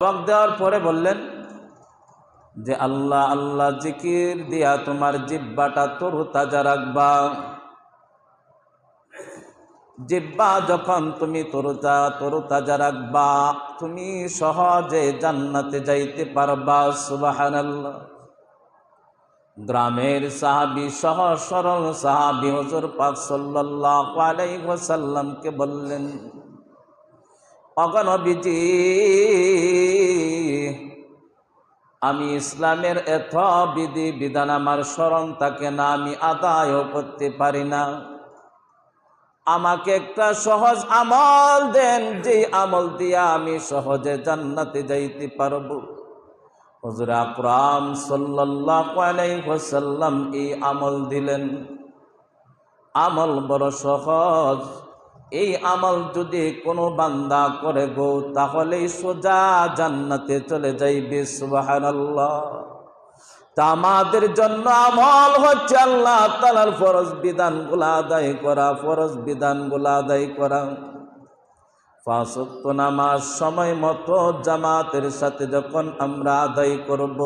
সবক দেওয়ার পরে বললেন যে আল্লাহ আল্লাহ জিকির দিয়া তোমার জিহ্বাটা তরুতাজা রাখবা। জিহ্বা যখন তুমি তরুতাজা রাখবা, তুমি সহজে জান্নাতে যাইতে পারবা। সুবহানাল্লাহ। গ্রামের সাহাবী, সহজ সরল সাহাবী হুজুর পাক সাল্লাল্লাহু আলাইহি ওয়াসাল্লামকে বললেন, ওগো নবীজি, আমি ইসলামের এত বিধি বিধান আমার স্মরণ থাকে না, আমি আদায়ও করতে পারি না। আমাকে একটা সহজ আমল দেন, যে আমল দিয়া আমি সহজে জান্নাতে যাইতে পারবো। হুজুর আকরাম সাল্লাল্লাহু আলাইহি ওয়াসাল্লাম এই আমল দিলেন। আমল বড় সহজ। এই আমল যদি কোনো বান্দা করে গো, তাহলেই সোজা জান্নাতে চলে যাইবে। সুবহানাল্লাহ। তা আমাদের জন্য আমল হচ্ছে আল্লাহ তাআলার ফরজ বিধানগুলো আদায় করা, ফরজ বিধানগুলো আদায় করা। পাঁচ ওয়াক্ত নামাজ সময় মতো জামাতের সাথে যখন আমরা আদায় করব,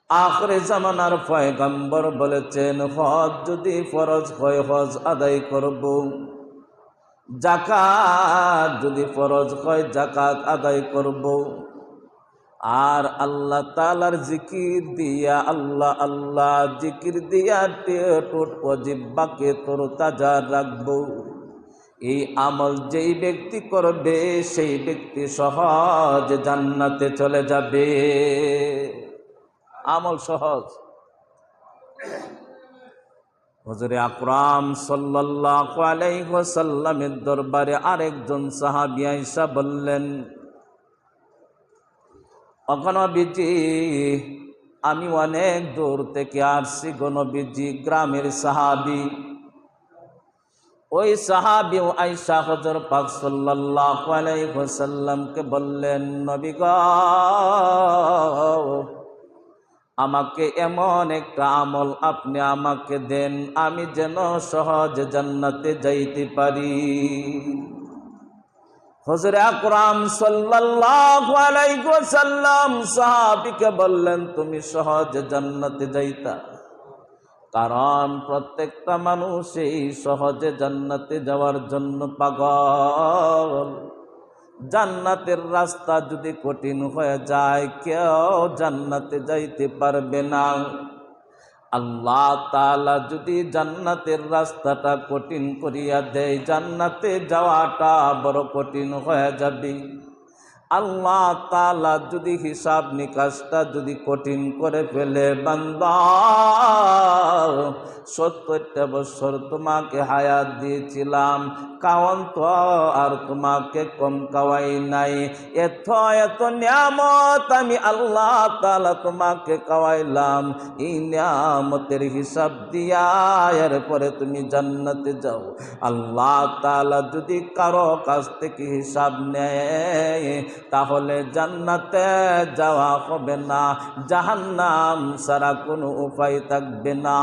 আখিরে জামানার পয়গম্বর বলেছেন, হজ যদি ফরজ হয় হজ আদায় করব, যাকাত যদি ফরজ হয় যাকাত আদায় করব, আর আল্লাহ তাআলার জিকির দিয়া আল্লাহ আল্লাহ জিকির দিয়া ঠোঁট ও জিহ্বাকে তরতাজা রাখব। এই আমল যেই ব্যক্তি করবে, সেই ব্যক্তি সহজ জান্নাতে চলে যাবে। আমল সহজ। হুজুর আকরাম সাল্লাল্লাহু আলাইহি ওয়াসাল্লামের দরবারে আরেকজন সাহাবী আয়েশা বললেন, ওগো নবীজি, আমি অনেক দূর থেকে আসছি গো নবীজি। গ্রামের সাহাবী। ওই সাহাবী আয়েশা হুজুর পাক সাল্লাল্লাহু আলাইহি ওয়াসাল্লামকে বললেন, নবী গো, আমাকে এমন একটা আমল আপনি আমাকে দেন, আমি যেন সহজ জান্নাতে যাইতে পারি। হুজুর আকরাম সাল্লাল্লাহু আলাইহি ওয়াসাল্লাম সাহাবীকে বললেন, তুমি সহজ জান্নাতে যাইতা, কারণ প্রত্যেকটা মানুষই সহজে জান্নাতে যাওয়ার জন্য পাগল। জান্নাতের রাস্তা যদি কঠিন হয়ে যায়, কেউ জান্নাতে যাইতে পারবে না। আল্লাহ তাআলা যদি জান্নাতের রাস্তাটা কঠিন করিয়া দেয়, জান্নাতে যাওয়াটা বড় কঠিন হয়ে যাবে। আল্লাহ তাআলা যদি হিসাব নিকাশটা যদি কঠিন করে ফেলে, বান্দা ৭০টা বছর তোমাকে হায়াত দিয়েছিলাম, কাওয়ান তো আর তোমাকে কম কাওয়াই নাই। এত এত নিয়ামত আমি আল্লাহ তাআলা তোমাকে কাওয়াইলাম, এই নিয়ামতের হিসাব দিয়া এরপরে তুমি জান্নাতে যাও। আল্লাহ তাআলা যদি কারো কাছ থেকে হিসাব নেয়, তাহলে জান্নাতে যাওয়া হবে না, জাহান্নাম ছাড়া কোনো উপায় থাকবে না।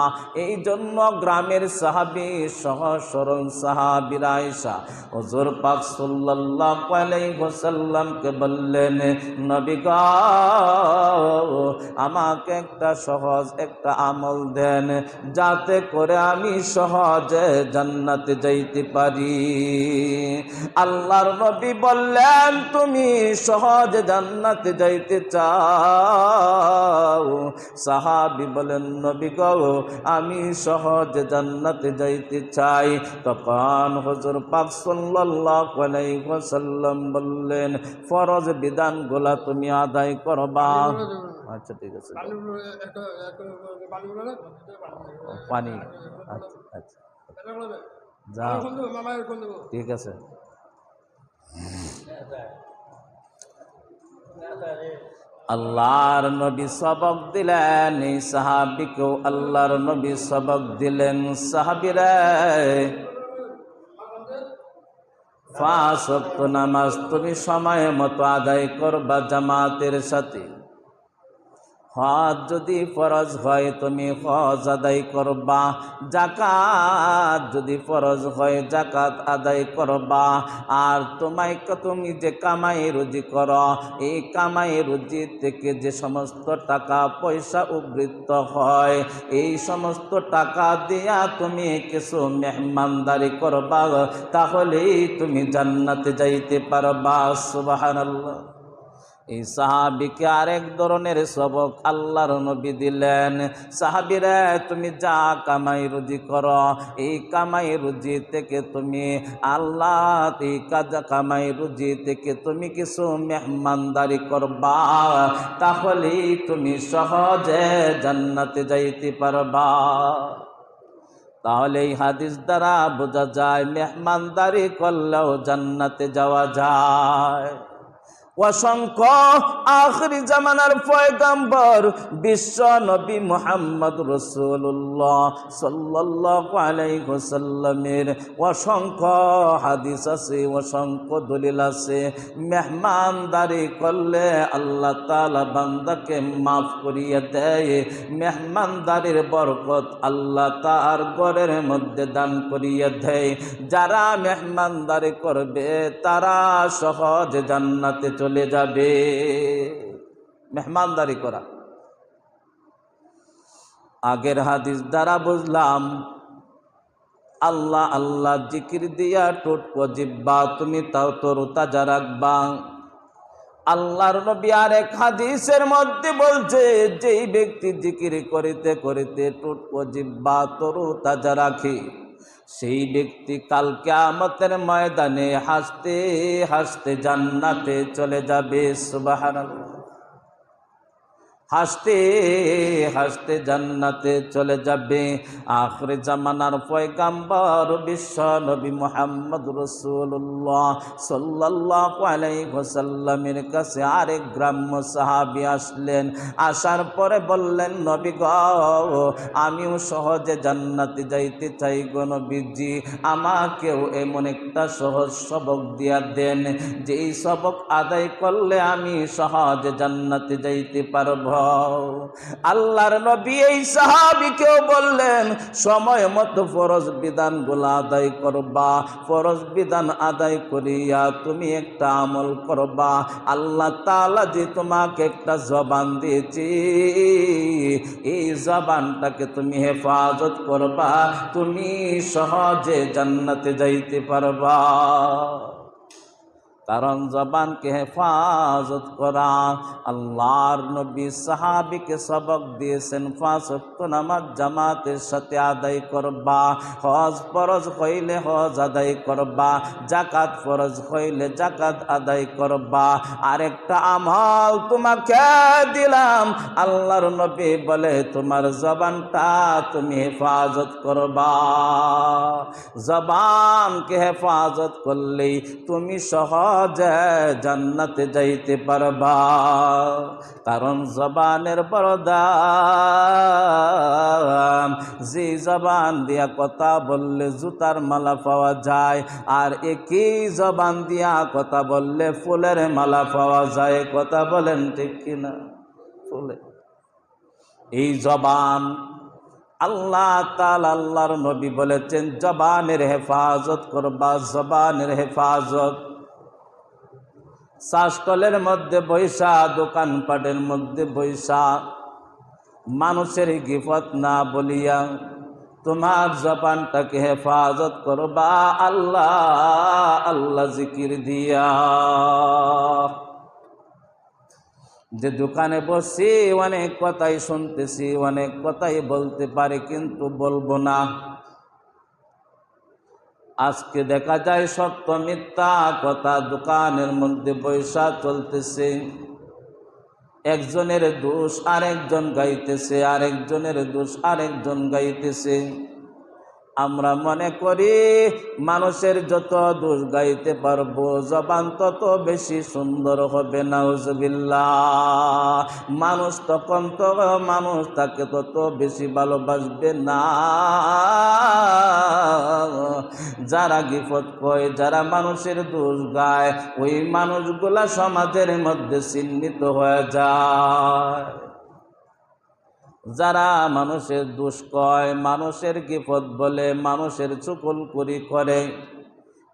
এই জন্য গ্রামের সাহাবী, সহজ সরল সাহাবীরা আয়েশা হুজুর পাক সাল্লাল্লাহু আলাইহি ওয়াসাল্লামকে বললেন, নবী গো, আমাকে একটা সহজ একটা আমল দেন, যাতে করে আমি সহজে জান্নাতে যাইতে পারি। আল্লাহর নবী বললেন, তুমি সহজে জান্নাতে যাইতে চাও? সাহাবী বলেন, নবী গো, আমি সহজে জান্নাতে যাইতে চাই। তখন হুজুর পাক সাল্লাল্লাহু আলাইহি ওয়াসাল্লাম বললেন, ফরজ বিধানগুলা তুমি আদায় করবা। আচ্ছা ঠিক আছে, পানি। আচ্ছা আচ্ছা, যাও, ঠিক আছে। আল্লাহর নবী সবক দিলেন, এই সাহাবীকেও আল্লাহর নবী সবক দিলেন, সাহাবীরা ৫ ওয়াক্ত নামাজ তুমি সময় মতো আদায় করবা জামাতের সাথে। হজ যদি ফরজ হয় তুমি হজ আদায় করবা, যাকাত যদি ফরজ হয় যাকাত আদায় করবা। আর তুমি যে কামাই রুজি করো, এই কামাই রুজি থেকে যে সমস্ত টাকা পয়সা উবৃত্ত হয়, এই সমস্ত টাকা দিয়া তুমি কিছু মেহমানদারি করবা, তাহলেই তুমি জান্নাতে যাইতে পারবা। সুবহানাল্লাহ। এই সাহাবীকে আরেক ধরনের সবক আল্লাহর নবী দিলেন। সাহাবীরা, তুমি যা কামাই রুজি করো, এই কামাই রুজি থেকে তুমি এই কামাই রুজি থেকে তুমি কিছু মেহমানদারি করবা, তাহলেই তুমি সহজে জান্নাতে যাইতে পারবা। তাহলে এই হাদিস দ্বারা বোঝা যায় মেহমানদারি করলেও জান্নাতে যাওয়া যায়। অসংখ্য আখিরি জামানার পয়গম্বর বিশ্ব নবী মুহাম্মদ রাসূলুল্লাহ সাল্লাল্লাহু আলাইহি ওয়াসাল্লামের অসংখ্য হাদিস আছে, অসংখ্য দলিল আছে। মেহমানদারি করলে আল্লাহ তাআলা বান্দাকে মাফ করিয়ে দেয়, মেহমানদারির বরকত আল্লাহ তার ঘরের মধ্যে দান করিয়ে দেয়। যারা মেহমানদারি করবে তারা সহজে জান্নাতে চলে যাবে। মেহমানদারি করা। আগের হাদিস দ্বারা বুঝলাম আল্লাহ আল্লাহ জিকির দিয়া টোটকো জিব্বা তুমি তাও তরতাজা রাখবা। আল্লাহর নবী আরেক হাদিসের মধ্যে বলছে, যেই ব্যক্তি জিকির করিতে করিতে টোটকো জিব্বা তরতাজা রাখে, সেই ব্যক্তি কাল কিয়ামতের ময়দানে হাসতে হাসতে জান্নাতে চলে যাবে। সুবহানাল্লাহ। হাসতে হাসতে জান্নাতে চলে যাবে। আখির জামানার পয়গম্বর বিশ্ব নবী মুহাম্মদ রাসূলুল্লাহ সাল্লাল্লাহু আলাইহি ওয়াসাল্লামের কাছে আরেক গ্রাম্য সাহাবী আসলেন। আসার পরে বললেন, নবী গো, আমিও সহজে জান্নাতে যাইতে চাই গো নবীজি, আমাকেও এমন একটা সহজ সবক দিয়া দেন, যেই সবক আদায় করলে আমি সহজে জান্নাতে যাইতে পারবো। আল্লাহর নবী এই সাহাবীকেও বললেন, সময় মতো ফরজ বিধানগুলো আদায় করবা, ফরজ বিধান আদায় করিয়া তুমি একটা আমল করবা। আল্লাহ তাআলা যে তোমাকে একটা জবান দিয়েছি, এই জবানটাকে তুমি হেফাজত করবা, তুমি সহজে জান্নাতে যাইতে পারবা। কারণ জবানকে হেফাজত করা। আল্লাহর নবী সাহাবীকে সবক দিয়েছেন, 5 ওয়াক্ত নামাজ জামাতের সাথে আদায় করবা, হজ ফরজ হইলে হজ আদায় করবা, যাকাত ফরজ হইলে যাকাত আদায় করবা। আরেকটা আমল তোমাকে দিলাম, আল্লাহর নবী বলে তোমার জবানটা তুমি হেফাজত করবা। জবানকে হেফাজত করলেই তুমি সহজে জান্নাতে যাইতে পারবা। কারণ জবানের বড় দাম। যে জবান দিয়া কথা বললে জুতার মালা পাওয়া যায়, আর একই জবান দিয়া কথা বললে ফুলের মালা পাওয়া যায়। কথা বলেন ঠিক কিনা? ফুলে এই জবান আল্লাহ তাআলা আল্লাহর নবী বলেছেন জবানের হেফাজত করবা, জবানের হেফাজত। শ্বাসকলের মধ্যে বৈশা, দোকানপাটের মধ্যে বৈশা মানুষের গিফত না বলিয়া তোমার জবানটাকে হেফাজত করবা আল্লাহ আল্লাহ জিকির দিয়া। যে দোকানে বসছি অনেক কথাই শুনতেছি, অনেক কথাই বলতে পারি, কিন্তু বলবো না। আজকে দেখা যায় সত্য মিথ্যা কথা দোকানের মধ্যে বৈশা চলতেছে। একজনের দোষ আরেকজন গাইতেছে, আরেকজনের দোষ আরেকজন গাইতেছে। আমরা মনে করি মানুষের যত দোষ গাইতে পারবো জবান তত বেশি সুন্দর হবে। নাউজুবিল্লাহ। মানুষ তখন তো মানুষ তাকে তত বেশি ভালোবাসবে না। যারা গিফত কয়, যারা মানুষের দোষ গায়, ওই মানুষগুলা সমাজের মধ্যে চিহ্নিত হয়ে যায়। যারা মানুষের দোষ কয়, মানুষের গিবত বলে, মানুষের চুগলখড়ি করে,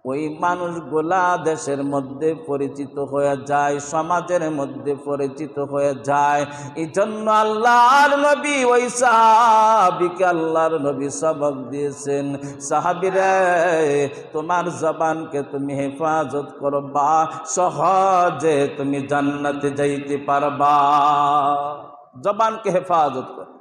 ওই মানুষগুলা দেশের মধ্যে পরিচিত হয়ে যায়, সমাজের মধ্যে পরিচিত হয়ে যায়। এই জন্য আল্লাহর নবী ওই সাহাবীকে আল্লাহর নবী সবক দিয়েছেন, সাহাবীরে তোমার জবানকে তুমি হেফাজত করবা, সহজে তুমি জান্নাতে যাইতে পারবা। জবানকে হেফাজত কর।